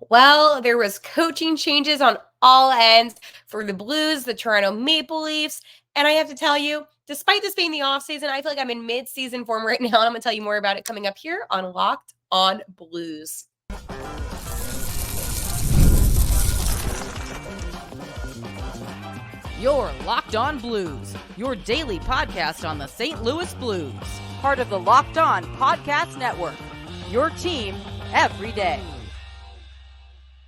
Well, there was coaching changes on all ends for the Blues, the Toronto Maple Leafs, and I have to tell you, despite this being the offseason, I feel like I'm in mid-season form right now, and I'm going to tell you more about it coming up here on Locked on Blues. You're Locked On Blues, your daily podcast on the St. Louis Blues. Part of the Locked On Podcast Network, your team every day.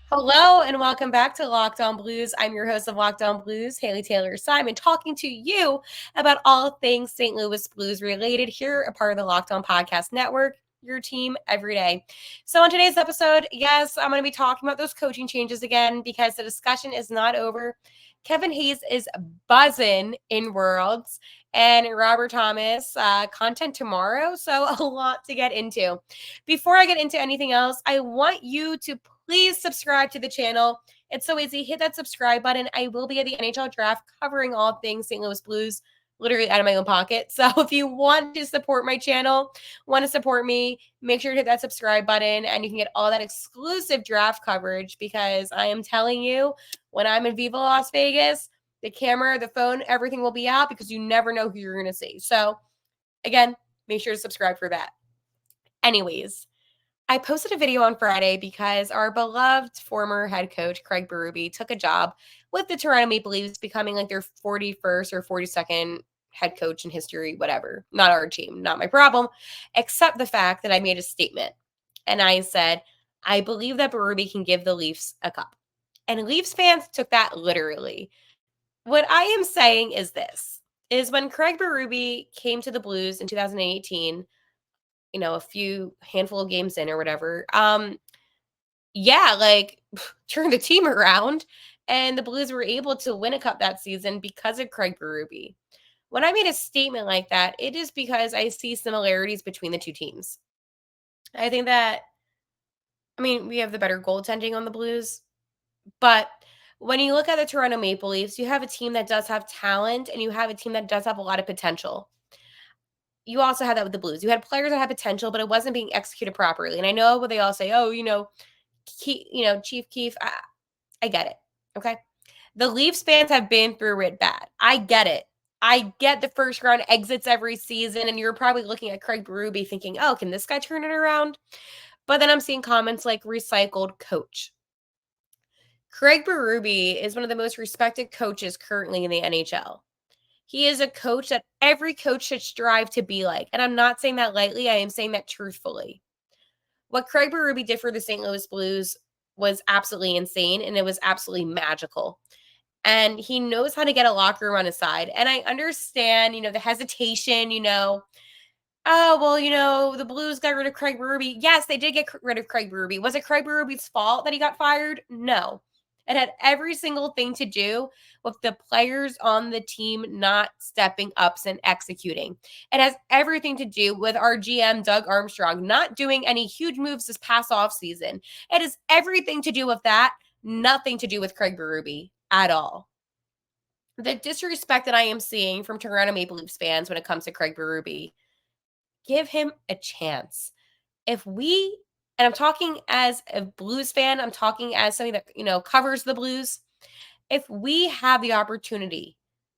Hello and welcome back to Locked On Blues. I'm your host of Locked On Blues, Haley Taylor Simon, talking to you about all things St. Louis Blues related here, a part of the Locked On Podcast Network, your team every day. So on today's episode, yes, I'm going to be talking about those coaching changes again because the discussion is not over. Kevin Hayes is buzzing in Worlds and Robert Thomas content tomorrow. So a lot to get into. Before I get into anything else, I want you to please subscribe to the channel. It's so easy. Hit that subscribe button. I will be at the NHL draft covering all things St. Louis Blues, literally out of my own pocket. So if you want to support my channel, want to support me, make sure to hit that subscribe button and you can get all that exclusive draft coverage because I am telling you, when I'm in Viva Las Vegas, the camera, the phone, everything will be out because you never know who you're going to see. So again, make sure to subscribe for that. Anyways, I posted a video on Friday because our beloved former head coach, Craig Berube, took a job with the Toronto Maple Leafs, becoming like their 41st or 42nd head coach in history, whatever. Not our team, not my problem, except the fact that I made a statement. And I said, I believe that Berube can give the Leafs a cup. And Leafs fans took that literally. What I am saying is this, is when Craig Berube came to the Blues in 2018, a few handful of games in or whatever, turned the team around and the Blues were able to win a cup that season because of Craig Berube. When I made a statement like that, it is because I see similarities between the two teams. I think that, we have the better goaltending on the Blues, but when you look at the Toronto Maple Leafs, you have a team that does have talent and you have a team that does have a lot of potential. You also had that with the Blues. You had players that had potential, but it wasn't being executed properly. And I know what they all say, Chief Keef, I get it. Okay. The Leafs fans have been through it bad. I get it. I get the first round exits every season, and you're probably looking at Craig Berube thinking, oh, can this guy turn it around? But then I'm seeing comments like recycled coach. Craig Berube is one of the most respected coaches currently in the NHL. He is a coach that every coach should strive to be like. And I'm not saying that lightly. I am saying that truthfully. What Craig Berube did for the St. Louis Blues was absolutely insane, and it was absolutely magical. And he knows how to get a locker room on his side. And I understand, the hesitation, the Blues got rid of Craig Berube. Yes, they did get rid of Craig Berube. Was it Craig Berube's fault that he got fired? No. It had every single thing to do with the players on the team not stepping up and executing. It has everything to do with our GM, Doug Armstrong, not doing any huge moves this past offseason. It has everything to do with that, nothing to do with Craig Berube at all. The disrespect that I am seeing from Toronto Maple Leafs fans when it comes to Craig Berube, give him a chance. And I'm talking as a Blues fan, I'm talking as somebody that, covers the Blues. If we have the opportunity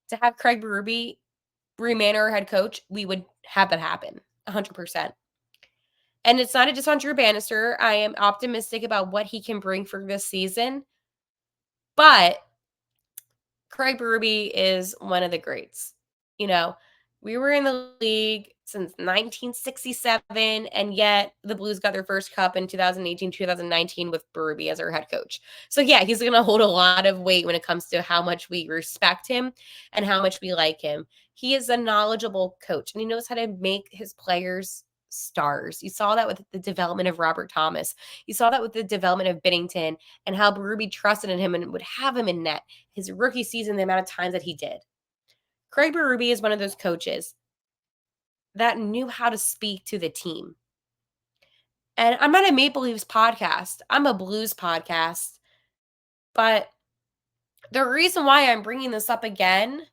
to have Craig Berube remain our head coach, we would have that happen 100%. And it's not just on Drew Bannister. I am optimistic about what he can bring for this season. But Craig Berube is one of the greats. We were in the league since 1967, and yet the Blues got their first cup in 2018, 2019 with Berube as our head coach. So, yeah, he's going to hold a lot of weight when it comes to how much we respect him and how much we like him. He is a knowledgeable coach, and he knows how to make his players stars. You saw that with the development of Robert Thomas. You saw that with the development of Binnington and how Berube trusted in him and would have him in net his rookie season, the amount of times that he did. Craig Berube is one of those coaches that knew how to speak to the team. And I'm not a Maple Leafs podcast. I'm a Blues podcast. But the reason why I'm bringing this up again,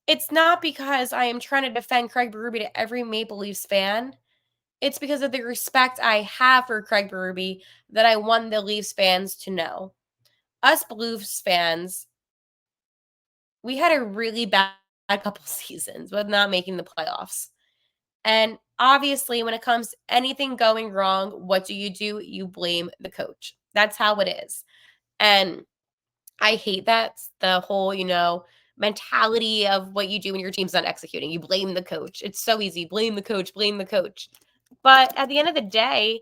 it's not because I am trying to defend Craig Berube to every Maple Leafs fan. It's because of the respect I have for Craig Berube that I want the Leafs fans to know. Us Blues fans, we had a really bad couple seasons with not making the playoffs. And obviously, when it comes to anything going wrong, what do? You blame the coach. That's how it is. And I hate that, the whole, mentality of what you do when your team's not executing. You blame the coach. It's so easy. Blame the coach, blame the coach. But at the end of the day,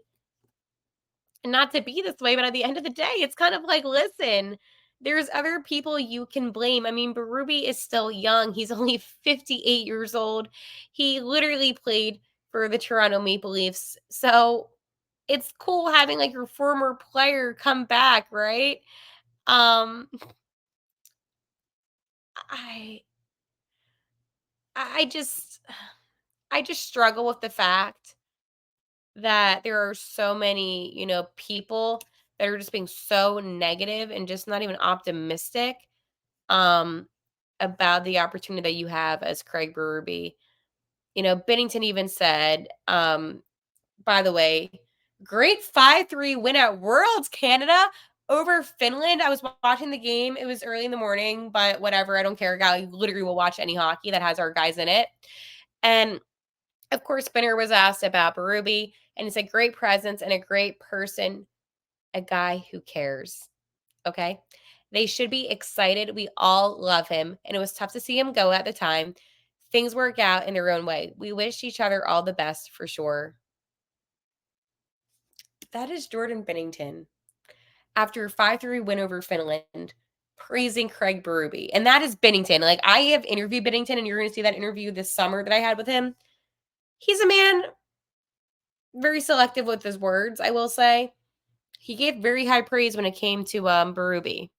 and not to be this way, but at the end of the day, it's kind of like, listen, there's other people you can blame. I mean, Berube is still young. He's only 58 years old. He literally played for the Toronto Maple Leafs. So it's cool having like your former player come back, right? Um I I just I just struggle with the fact that there are so many, people that are just being so negative and just not even optimistic um about the opportunity that you have as Craig Berube. Bennington even said, by the way, great 5-3 win at Worlds Canada over Finland. I was watching the game. It was early in the morning, but whatever. I don't care. I literally will watch any hockey that has our guys in it. And of course, Spinner was asked about Berube, and he said, great presence and a great person, a guy who cares. Okay. They should be excited. We all love him, and it was tough to see him go at the time. Things work out in their own way. We wish each other all the best for sure. That is Jordan Bennington after a 5-3 win over Finland, praising Craig Berube. And that is Bennington. Like, I have interviewed Bennington, and you're going to see that interview this summer that I had with him. He's a man very selective with his words, I will say. He gave very high praise when it came to Berube.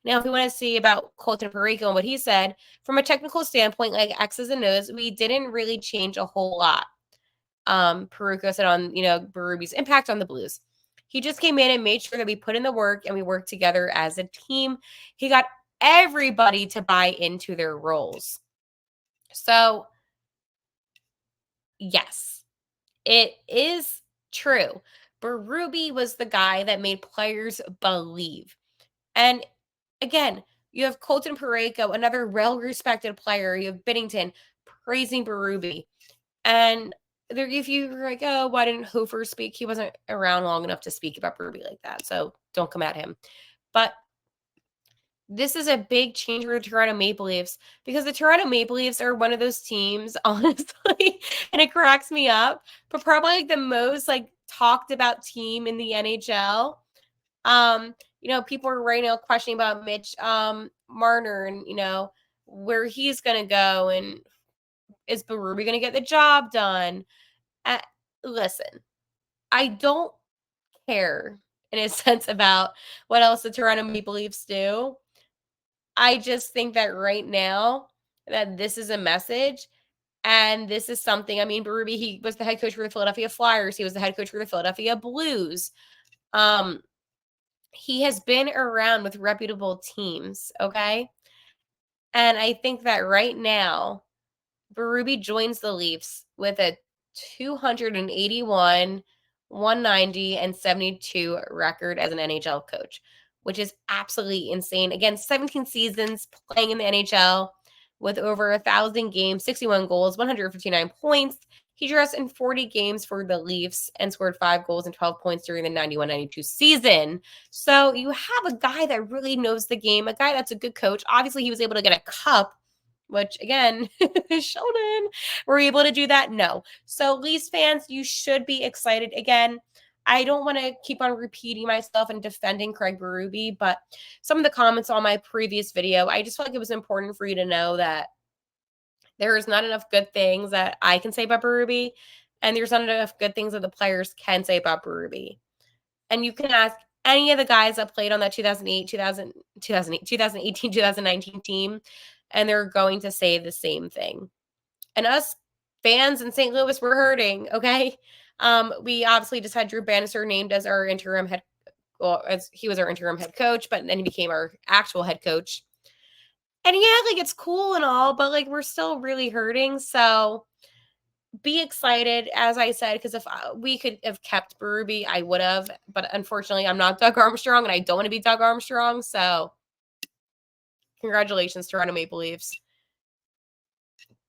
Now, if we want to see about Colton Parayko and what he said, from a technical standpoint, like X's and O's, we didn't really change a whole lot. Parayko said on, Berube's impact on the Blues. He just came in and made sure that we put in the work and we worked together as a team. He got everybody to buy into their roles. So, yes, it is true. Berube was the guy that made players believe. And again, you have Colton Parayko, another well-respected player. You have Binnington praising Berube. And if you're like, oh, why didn't Hofer speak? He wasn't around long enough to speak about Berube like that. So don't come at him. But this is a big change for the Toronto Maple Leafs because the Toronto Maple Leafs are one of those teams, honestly, and it cracks me up, but probably like the most like talked about team in the NHL. People are right now questioning about Mitch Marner and, where he's going to go and is Berube going to get the job done? Listen, I don't care in a sense about what else the Toronto Maple Leafs do. I just think that right now that this is a message and this is something. I mean, Berube, he was the head coach for the Philadelphia Flyers. He was the head coach for the Philadelphia Blues. He has been around with reputable teams, okay? And I think that right now, Berube joins the Leafs with a 281, 190, and 72 record as an NHL coach, which is absolutely insane. Again, 17 seasons playing in the NHL with over 1,000 games, 61 goals, 159 points. He dressed in 40 games for the Leafs and scored 5 goals and 12 points during the 91-92 season. So you have a guy that really knows the game, a guy that's a good coach. Obviously, he was able to get a cup, which again, Sheldon, were we able to do that? No. So Leafs fans, you should be excited. Again, I don't want to keep on repeating myself and defending Craig Berube, but some of the comments on my previous video, I just felt like it was important for you to know that there is not enough good things that I can say about Berube, and there's not enough good things that the players can say about Berube. And you can ask any of the guys that played on that 2018, 2019 team, and they're going to say the same thing. And us fans in St. Louis, we're hurting, okay? We obviously just had Drew Bannister named as our interim head, as he was our interim head coach, but then he became our actual head coach. And yeah, like it's cool and all, but like we're still really hurting. So be excited, as I said, because if we could have kept Berube, I would have. But unfortunately, I'm not Doug Armstrong, and I don't want to be Doug Armstrong. So congratulations, Toronto Maple Leafs.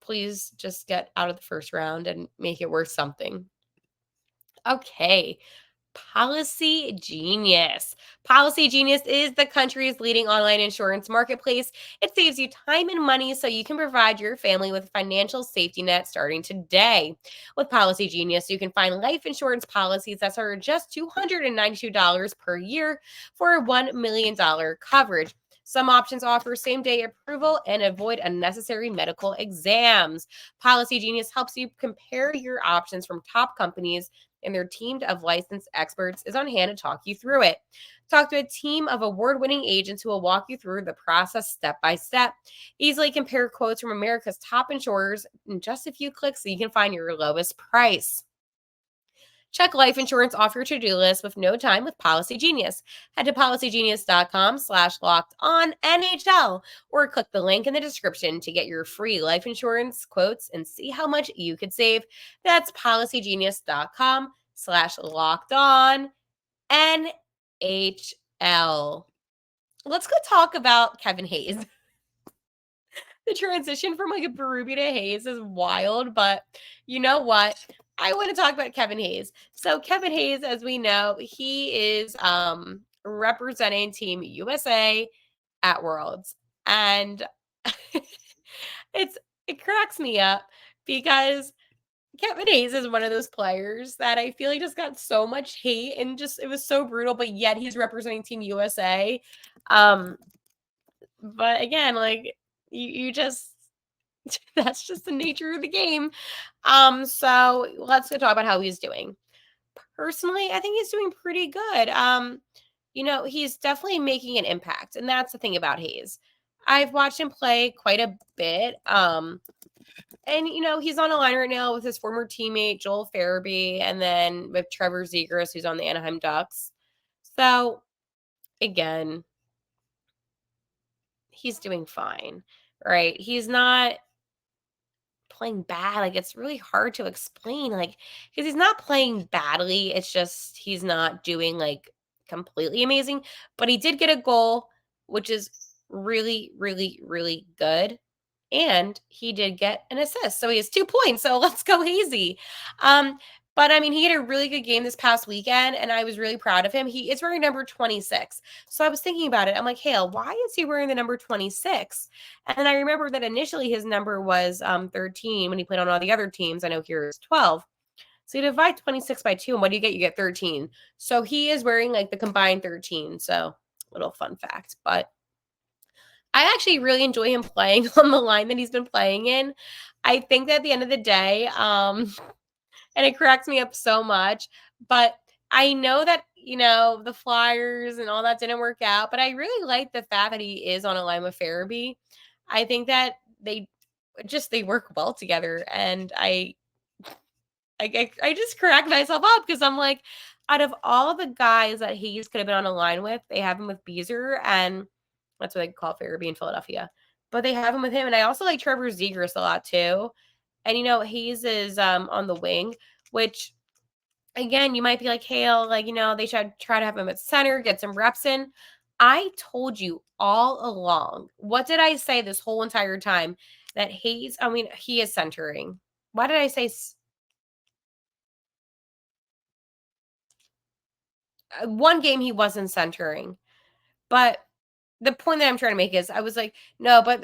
Please just get out of the first round and make it worth something. Okay. Policygenius. Policygenius is the country's leading online insurance marketplace. It saves you time and money so you can provide your family with a financial safety net starting today. With Policygenius, you can find life insurance policies that are just $292 per year for $1 million coverage. Some options offer same-day approval and avoid unnecessary medical exams. Policygenius helps you compare your options from top companies, and their team of licensed experts is on hand to talk you through it. Talk to a team of award-winning agents who will walk you through the process step by step. Easily compare quotes from America's top insurers in just a few clicks so you can find your lowest price. Check life insurance off your to-do list with no time with Policygenius. Head to policygenius.com/lockedonnhl or click the link in the description to get your free life insurance quotes and see how much you could save. That's policygenius.com/lockedonnhl. Let's go talk about Kevin Hayes. The transition from like a Berube to Hayes is wild, but you know what? I want to talk about Kevin Hayes. So Kevin Hayes, as we know, he is representing Team USA at Worlds. And it cracks me up because Kevin Hayes is one of those players that I feel like just got so much hate and just it was so brutal, but yet he's representing Team USA. But again, like you just that's just the nature of the game. So let's go talk about how he's doing. Personally, I think he's doing pretty good. He's definitely making an impact, and that's the thing about Hayes. I've watched him play quite a bit. And he's on a line right now with his former teammate Joel Farabee, and then with Trevor Zegras, who's on the Anaheim Ducks. So again, he's doing fine, right? He's not playing bad. Like, it's really hard to explain, like, because he's not playing badly. It's just he's not doing like completely amazing. But he did get a goal, which is really, really, really good. And he did get an assist. So he has 2 points. So let's go Hazy. But I mean, he had a really good game this past weekend, and I was really proud of him. He is wearing number 26. So I was thinking about it. I'm like, Hale, why is he wearing the number 26? And then I remember that initially his number was 13 when he played on all the other teams. I know here is 12. So you divide 26 by 2, and what do you get? You get 13. So he is wearing like the combined 13. So little fun fact. But I actually really enjoy him playing on the line that he's been playing in. I think that at the end of the day, and it cracks me up so much. But I know that, the Flyers and all that didn't work out, but I really like the fact that he is on a line with Farabee. I think that they work well together. And I just crack myself up because I'm like, out of all the guys that Hayes could have been on a line with, they have him with Beezer, and that's what they call Farabee in Philadelphia. But they have him with him. And I also like Trevor Zegras a lot too. And Hayes is on the wing, which again, you might be like, Hale, like, they should try to have him at center, get some reps in. I told you all along. What did I say this whole entire time? That Hayes, he is centering. Why did I say one game he wasn't centering? But the point that I'm trying to make is I was like, no, but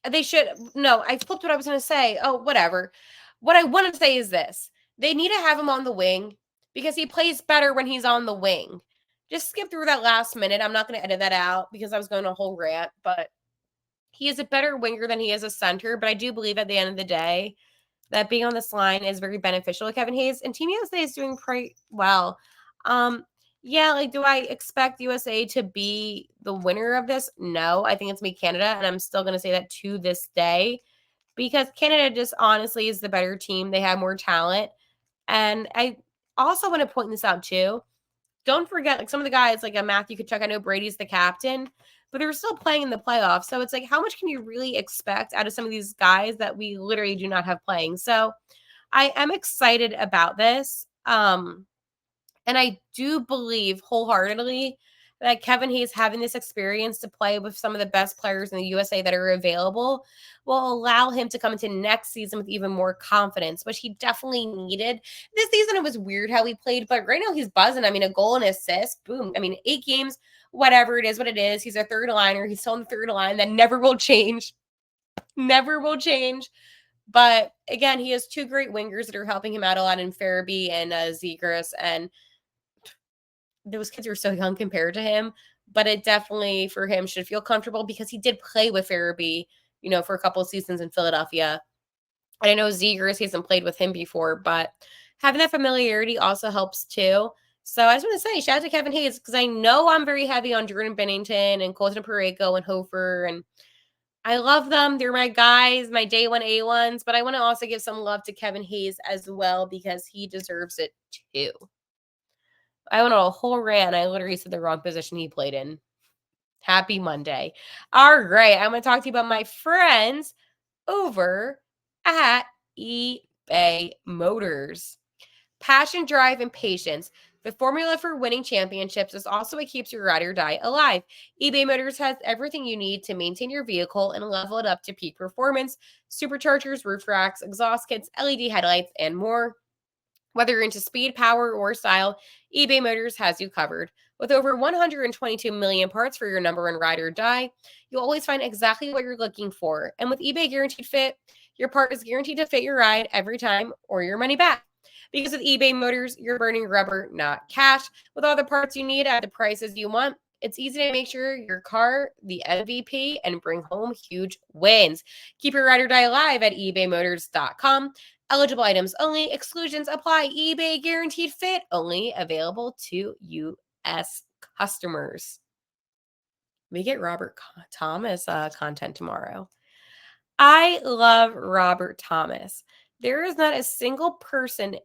they should. No, I flipped what I was going to say. Oh, whatever. What I want to say is this. They need to have him on the wing because he plays better when he's on the wing. Just skip through that last minute. I'm not going to edit that out because I was going on a whole rant, but he is a better winger than he is a center. But I do believe at the end of the day that being on this line is very beneficial to Kevin Hayes, and Team USA is doing pretty well. Yeah, like, do I expect USA to be the winner of this? No, I think it's me, Canada, and I'm still going to say that to this day because Canada just honestly is the better team. They have more talent, and I also want to point this out too. Don't forget, like, some of the guys, like a Matthew Tkachuk, I know Brady's the captain, but they're still playing in the playoffs. So it's like, how much can you really expect out of some of these guys that we literally do not have playing? So I am excited about this. And I do believe wholeheartedly that Kevin Hayes having this experience to play with some of the best players in the USA that are available will allow him to come into next season with even more confidence, which he definitely needed. This season, it was weird how he played, but right now he's buzzing. I mean, a goal and assist, boom. I mean, 8 games, whatever it is, what it is. He's a third liner. He's still on the third line. That never will change. Never will change. But again, he has 2 great wingers that are helping him out a lot in Farabee and Zegras, and those kids are so young compared to him, but it definitely for him should feel comfortable because he did play with Farabee, for a couple of seasons in Philadelphia. And I know Zegers, he hasn't played with him before, but having that familiarity also helps too. So I just want to say, shout out to Kevin Hayes, because I know I'm very heavy on Jordan Bennington and Colton Parayko and Hofer, and I love them. They're my guys, my day one A1s, but I want to also give some love to Kevin Hayes as well because he deserves it too. I went on a whole rant. I literally said the wrong position he played in. Happy Monday. All right. I'm going to talk to you about my friends over at eBay Motors. Passion, drive, and patience. The formula for winning championships is also what keeps your ride or die alive. eBay Motors has everything you need to maintain your vehicle and level it up to peak performance: superchargers, roof racks, exhaust kits, LED headlights, and more. Whether you're into speed, power, or style, eBay Motors has you covered. With over 122 million parts for your number one ride or die, you'll always find exactly what you're looking for. And with eBay Guaranteed Fit, your part is guaranteed to fit your ride every time or your money back. Because with eBay Motors, you're burning rubber, not cash. With all the parts you need at the prices you want, it's easy to make sure your car the MVP and bring home huge wins. Keep your ride or die alive at ebaymotors.com. Eligible items only. Exclusions apply. eBay Guaranteed Fit only available to U.S. customers. We get Robert Thomas content tomorrow. I love Robert Thomas. There is not a single person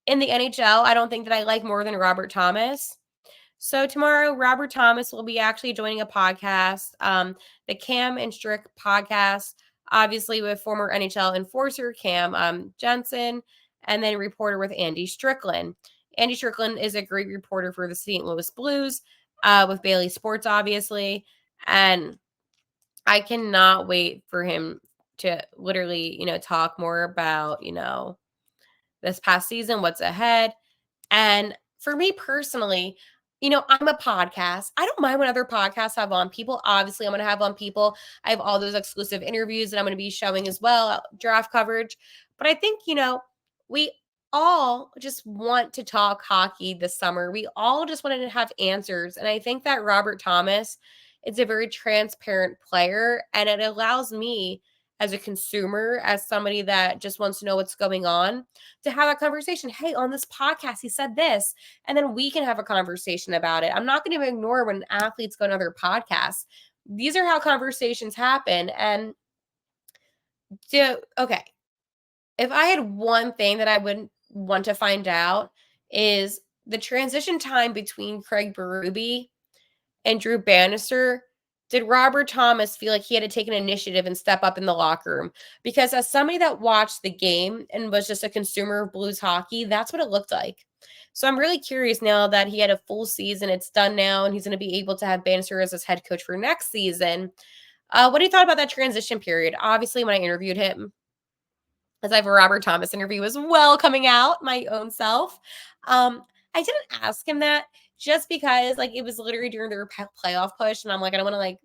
in the NHL I don't think that I like more than Robert Thomas. So tomorrow, Robert Thomas will be actually joining a podcast, the Cam and Strick podcast, obviously with former NHL enforcer Cam Jensen, and then reporter with Andy Strickland. Andy Strickland is a great reporter for the St. Louis Blues with Bailey Sports, obviously. And I cannot wait for him to literally, talk more about, this past season, what's ahead. And for me personally, I'm a podcast. I don't mind when other podcasts have on people. Obviously, I'm going to have on people. I have all those exclusive interviews that I'm going to be showing as well, draft coverage. But I think, we all just want to talk hockey this summer. We all just wanted to have answers. And I think that Robert Thomas is a very transparent player, and it allows me as a consumer, as somebody that just wants to know what's going on, to have a conversation. Hey, on this podcast, he said this, and then we can have a conversation about it. I'm not going to ignore when athletes go to other podcasts. These are how conversations happen. And okay, if I had one thing that I would want to find out is the transition time between Craig Berube and Drew Bannister. Did Robert Thomas feel like he had to take an initiative and step up in the locker room? Because as somebody that watched the game and was just a consumer of Blues hockey, that's what it looked like. So I'm really curious now that he had a full season. It's done now, and he's going to be able to have Bannister as his head coach for next season. What do you thought about that transition period? Obviously, when I interviewed him, as I have a Robert Thomas interview as well coming out, my own self, I didn't ask him that just because, it was literally during their playoff push, and I'm like, I don't want to,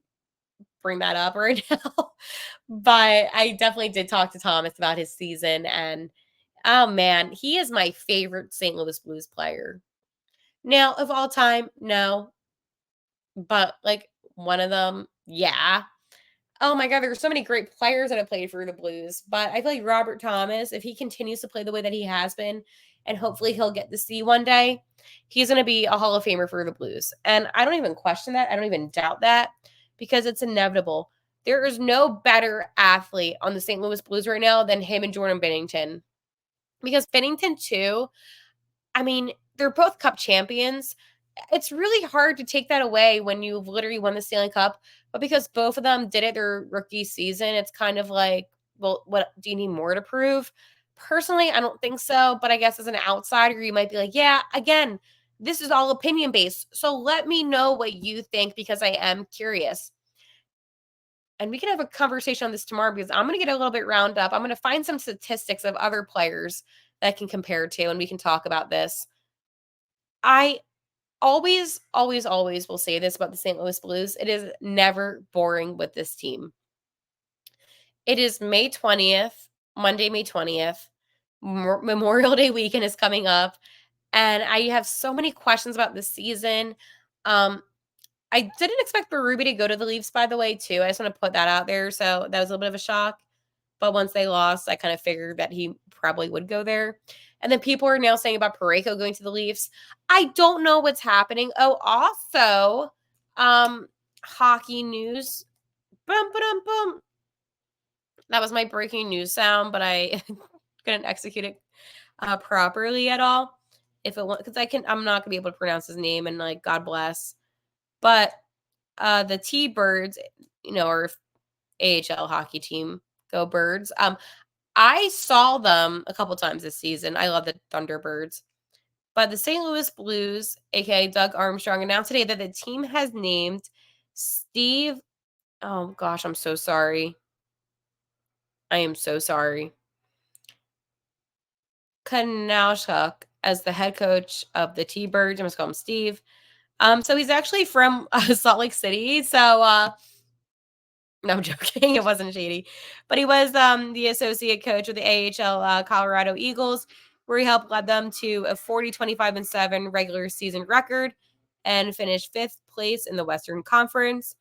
bring that up right now. But I definitely did talk to Thomas about his season, and oh man, he is my favorite St. Louis Blues player. Now, of all time, no. But one of them, yeah. Oh my God, there's so many great players that have played for the Blues. But I feel like Robert Thomas, if he continues to play the way that he has been, and hopefully he'll get to see one day, he's going to be a Hall of Famer for the Blues. And I don't even question that. I don't even doubt that, because it's inevitable. There is no better athlete on the St. Louis Blues right now than him and Jordan Bennington. Because Bennington, too, I mean, they're both Cup champions. It's really hard to take that away when you've literally won the Stanley Cup. But because both of them did it their rookie season, it's kind of like, well, what do you need more to prove? Personally, I don't think so, but I guess as an outsider, you might be like, yeah, again, this is all opinion based. So let me know what you think because I am curious. And we can have a conversation on this tomorrow because I'm going to get a little bit round up. I'm going to find some statistics of other players that I can compare to, and we can talk about this. I always, always, always will say this about the St. Louis Blues. It is never boring with this team. It is May 20th, Monday, May 20th. Memorial Day weekend is coming up, and I have so many questions about this season. I didn't expect Berube to go to the Leafs, by the way, too. I just want to put that out there. So that was a little bit of a shock. But once they lost, I kind of figured that he probably would go there. And then people are now saying about Parayko going to the Leafs. I don't know what's happening. Oh, also, hockey news. Boom, boom, boom. That was my breaking news sound, but I couldn't execute it properly at all. If it because I'm not gonna be able to pronounce his name, and like God bless. But the T-Birds, or AHL hockey team, go Birds. I saw them a couple times this season. I love the Thunderbirds. But the St. Louis Blues, aka Doug Armstrong, announced today that the team has named Steve. Oh gosh, I'm so sorry. I am so sorry. Kanaushuk as the head coach of the T-Birds. I'm just call him Steve. So he's actually from Salt Lake City. So no, I'm joking. It wasn't shady. But he was the associate coach of the AHL Colorado Eagles, where he helped lead them to a 40-25-7 regular season record and finished 5th place in the Western Conference.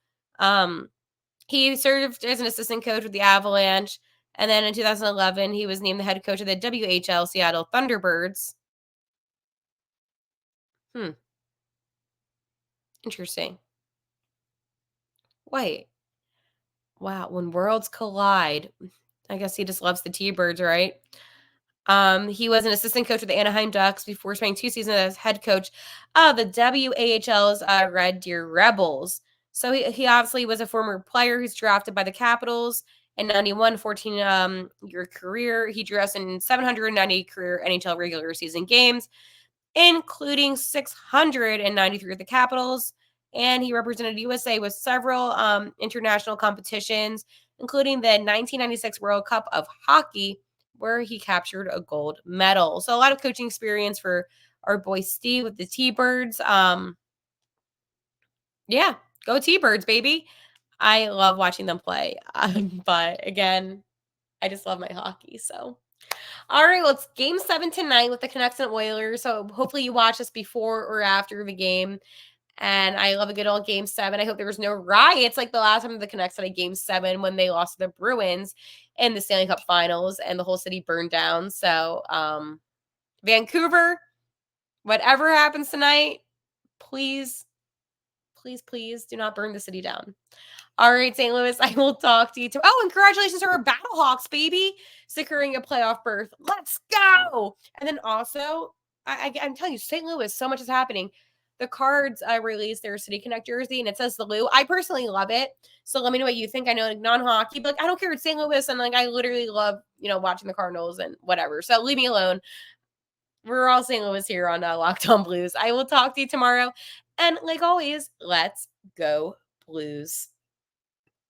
He served as an assistant coach with the Avalanche. And then in 2011, he was named the head coach of the WHL Seattle Thunderbirds. Interesting. Wait. Wow. When worlds collide, I guess he just loves the T-Birds, right? He was an assistant coach with the Anaheim Ducks before spending 2 seasons as head coach of the WAHL's Red Deer Rebels. So he obviously was a former player who's drafted by the Capitals in 91, 14-year career. He drew us in 790 career NHL regular season games, including 693 at the Capitals. And he represented USA with several international competitions, including the 1996 World Cup of Hockey, where he captured a gold medal. So a lot of coaching experience for our boy Steve with the T-Birds. Yeah, go T-Birds, baby. I love watching them play. But again, I just love my hockey. So, all right, well, it's game 7 tonight with the Canucks and Oilers. So hopefully you watch this before or after the game. And I love a good old game 7. I hope there was no riots like the last time the Canucks had a game 7 when they lost to the Bruins in the Stanley Cup Finals and the whole city burned down. So, Vancouver, whatever happens tonight, please, please, please do not burn the city down. All right, St. Louis, I will talk to you tomorrow. Oh, and congratulations to our Battlehawks, baby, securing a playoff berth. Let's go. And then also, I'm telling you, St. Louis, so much is happening. The Cards released their City Connect jersey, and it says the Lou. I personally love it. So let me know what you think. I know like non-hockey, but like, I don't care. It's St. Louis, and like I literally love, watching the Cardinals and whatever. So leave me alone. We're all St. Louis here on Locked On Blues. I will talk to you tomorrow. And like always, let's go Blues.